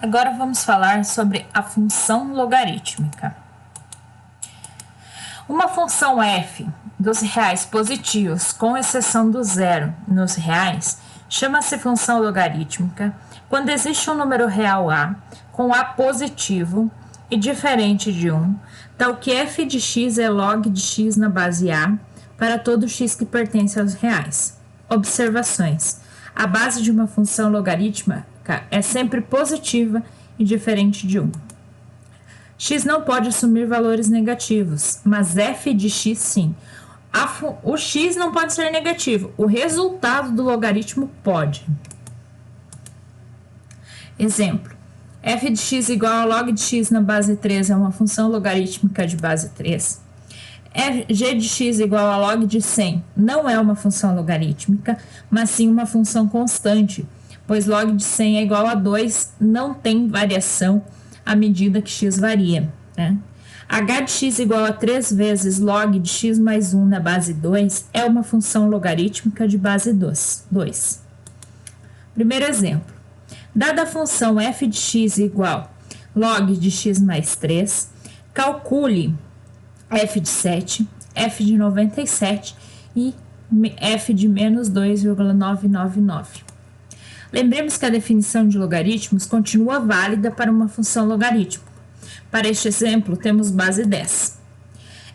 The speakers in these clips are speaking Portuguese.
Agora vamos falar sobre a função logarítmica. Uma função f dos reais positivos, com exceção do zero nos reais, chama-se função logarítmica quando existe um número real a com a positivo e diferente de 1, tal que f de x é log de x na base a para todo x que pertence aos reais. Observações: a base de uma função logarítmica é sempre positiva e diferente de 1. X não pode assumir valores negativos, mas f de x sim. O x não pode ser negativo, o resultado do logaritmo pode. Exemplo: f de x igual a log de x na base 3 é uma função logarítmica de base 3. G de x igual a log de 100 não é uma função logarítmica, mas sim uma função constante, pois log de 100 é igual a 2, não tem variação à medida que x varia, né? H de x igual a 3 vezes log de x mais 1 na base 2 é uma função logarítmica de base 2. Primeiro exemplo: dada a função f de x igual log de x mais 3, calcule f de 7, f de 97 e f de menos 2,999. Lembremos que a definição de logaritmos continua válida para uma função logarítmica. Para este exemplo, temos base 10.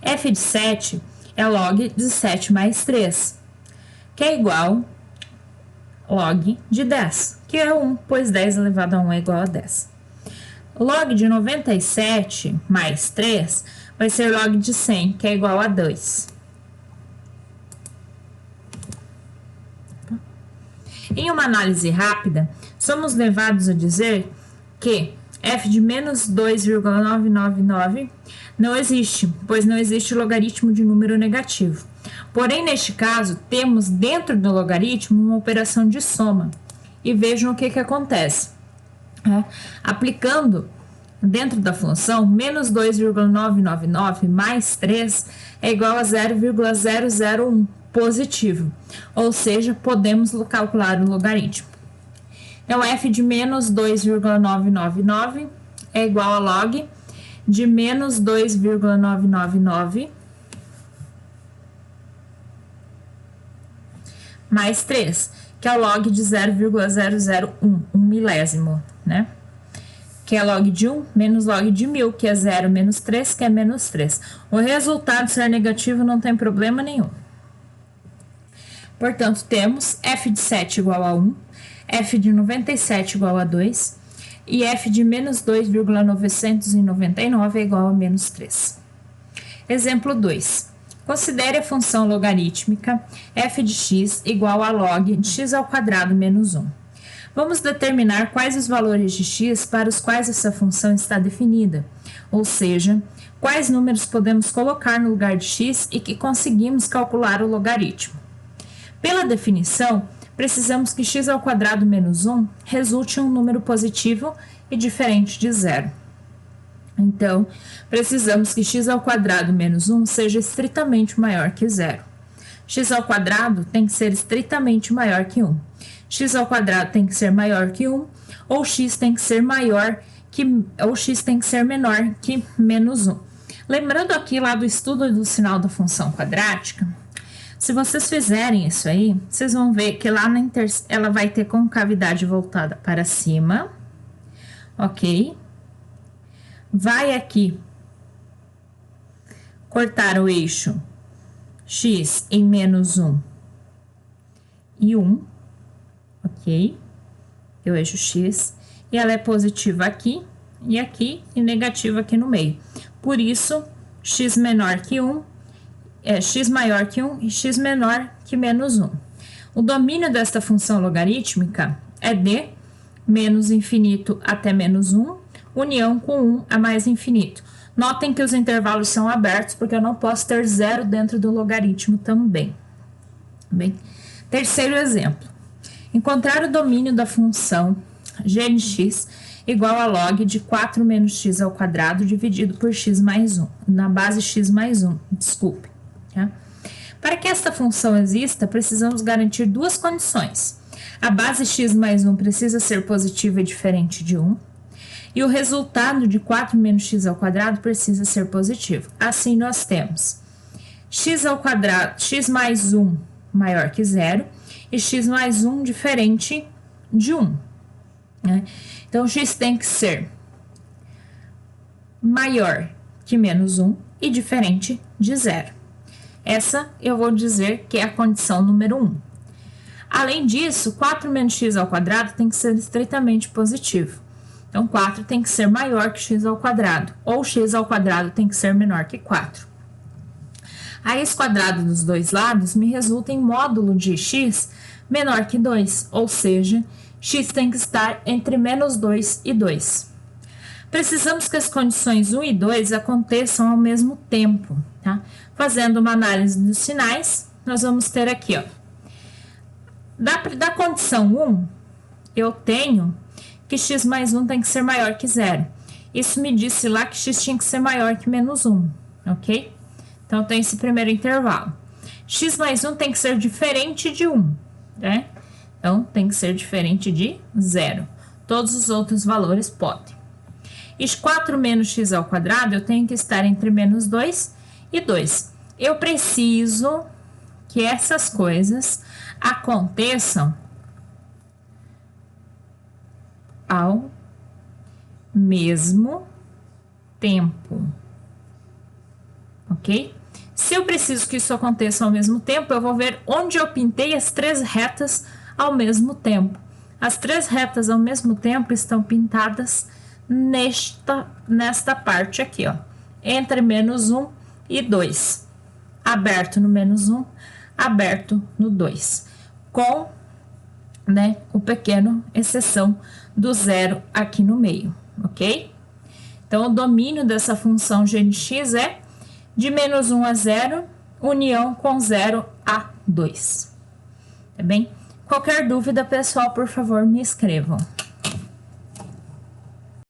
F de 7 é log de 7 mais 3, que é igual a log de 10, que é 1, pois 10 elevado a 1 é igual a 10. Log de 97 mais 3 vai ser log de 100, que é igual a 2. Em uma análise rápida, somos levados a dizer que f de menos 2,999 não existe, pois não existe logaritmo de número negativo. Porém, neste caso, temos dentro do logaritmo uma operação de soma. E vejam o que acontece. Aplicando dentro da função, menos 2,999 mais 3 é igual a 0,001 positivo, ou seja, podemos calcular o logaritmo. Então, f de menos 2,999 é igual a log de menos 2,999 mais 3, que é o log de 0,001, um milésimo, né? Que é log de 1 menos log de 1000, que é 0 menos 3, que é menos 3. O resultado ser negativo não tem problema nenhum. Portanto, temos f de 7 igual a 1, f de 97 igual a 2 e f de menos 2,999 é igual a menos 3. Exemplo 2. Considere a função logarítmica f de x igual a log de x ao quadrado menos 1. Vamos determinar quais os valores de x para os quais essa função está definida, ou seja, quais números podemos colocar no lugar de x e que conseguimos calcular o logaritmo. Pela definição, precisamos que x ao quadrado menos 1 resulte em um número positivo e diferente de zero. Então, precisamos que x ao quadrado menos 1 seja estritamente maior que zero. X ao quadrado tem que ser estritamente maior que 1. X ao quadrado tem que ser maior que 1, ou x tem que ser menor que menos 1. Lembrando aqui lá do estudo do sinal da função quadrática, se vocês fizerem isso aí, vocês vão ver que lá ela vai ter concavidade voltada para cima, ok? Vai aqui cortar o eixo x em menos 1 e 1, ok? O eixo x, e ela é positiva aqui e negativa aqui no meio. Por isso, x menor que 1, x maior que 1 e x menor que menos 1. O domínio desta função logarítmica é de menos infinito até menos 1, união com 1 a mais infinito. Notem que os intervalos são abertos, porque eu não posso ter zero dentro do logaritmo também. Bem, terceiro exemplo. Encontrar o domínio da função g de x igual a log de 4 menos x ao quadrado dividido por x mais 1, na base x mais 1, desculpe. Tá? Para que esta função exista, precisamos garantir duas condições. A base x mais 1 precisa ser positiva e diferente de 1, E o resultado de 4 menos x ao quadrado precisa ser positivo. Assim, nós temos x ao quadrado, x mais 1 maior que 0 e x mais 1 diferente de 1. Né? Então, x tem que ser maior que menos 1 e diferente de 0. Essa eu vou dizer que é a condição número 1. Além disso, 4 menos x ao quadrado tem que ser estritamente positivo. Então, 4 tem que ser maior que x ao quadrado, ou x ao quadrado tem que ser menor que 4. A raiz quadrada dos dois lados me resulta em módulo de x menor que 2, ou seja, x tem que estar entre menos 2 e 2. Precisamos que as condições 1 e 2 aconteçam ao mesmo tempo, tá? Fazendo uma análise dos sinais, nós vamos ter aqui, ó. Da condição 1, eu tenho que x mais 1 tem que ser maior que 0. Isso me disse lá que x tinha que ser maior que menos 1, ok? Então, tem esse primeiro intervalo. X mais 1 tem que ser diferente de 1, né? Então, tem que ser diferente de 0. Todos os outros valores podem. E 4 menos x ao quadrado, eu tenho que estar entre menos 2 e 2. Eu preciso que essas coisas aconteçam ao mesmo tempo, ok? Se eu preciso que isso aconteça ao mesmo tempo, eu vou ver onde eu pintei as 3 retas ao mesmo tempo. As 3 retas ao mesmo tempo estão pintadas nesta parte aqui, ó, entre menos 1 e 2, aberto no menos 1, aberto no 2, com, né, o pequeno exceção do 0 aqui no meio, ok? Então, o domínio dessa função g de x é de menos 1 a 0, união com 0 a 2, tá bem? Qualquer dúvida, pessoal, por favor, me escrevam.